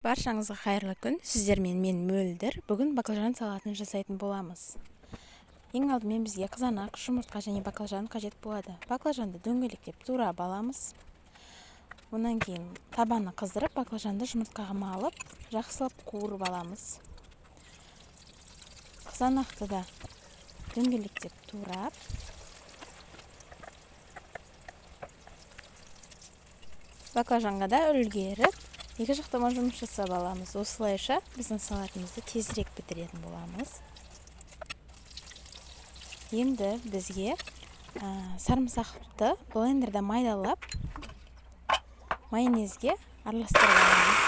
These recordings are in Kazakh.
Баршаңызға қайырлы күн. Сіздермен мен Мөлдір. Бүгін баклажан салатын жасайтын боламыз. Ең алдымен бізге қызанақ, жұмыртқа және баклажан қажет болады. Баклажанды дөңгелектеп тура аламыз. Онан кейін табаны қыздырып, баклажанды жұмыртқаға малып, жақсылап қуырып аламыз. Қызанақты да дөңгелектеп турап, баклажанға да үлгеріп, екі жақтама жұмыс жасап аламыз. Осылайша біздің салатымызды тезірек бітіретін боламыз. Енді бізге сарымсақты блендерда майдалап, майонезге араластырып аламыз.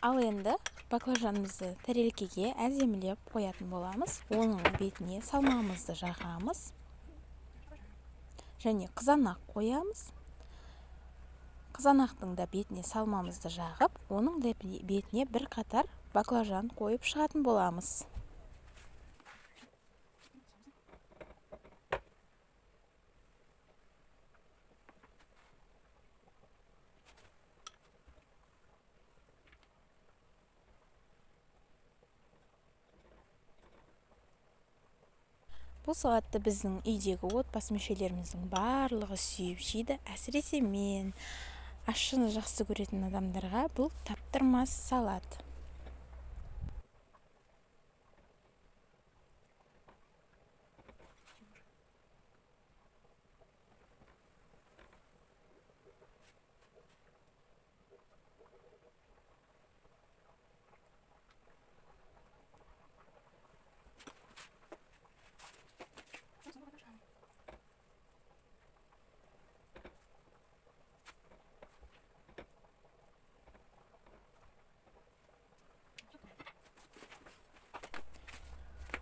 Ал енді баклажанымызды тәрелкеге әдемілеп қоятын боламыз. Оның бетіне салмамызды жағамыз. Және қызанақ қоямыз. Қызанақтың да бетіне салмамызды жағып, оның да бетіне бір қатар баклажан қойып шығатын боламыз. Бұл салатты біздің үйдегі отбасы мүшелеріміздің барлығы сүйіп жейді. Әсіресе мен ащыны жақсы көретін адамдарға бұл таптырмас салат.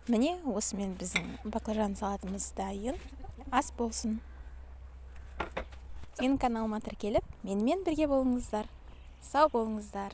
Міне осымен біздің баклажан салатымыз дайын. Ас болсын. Менің каналыма тіркеліп, менімен бірге болыңыздар. Сау болыңыздар.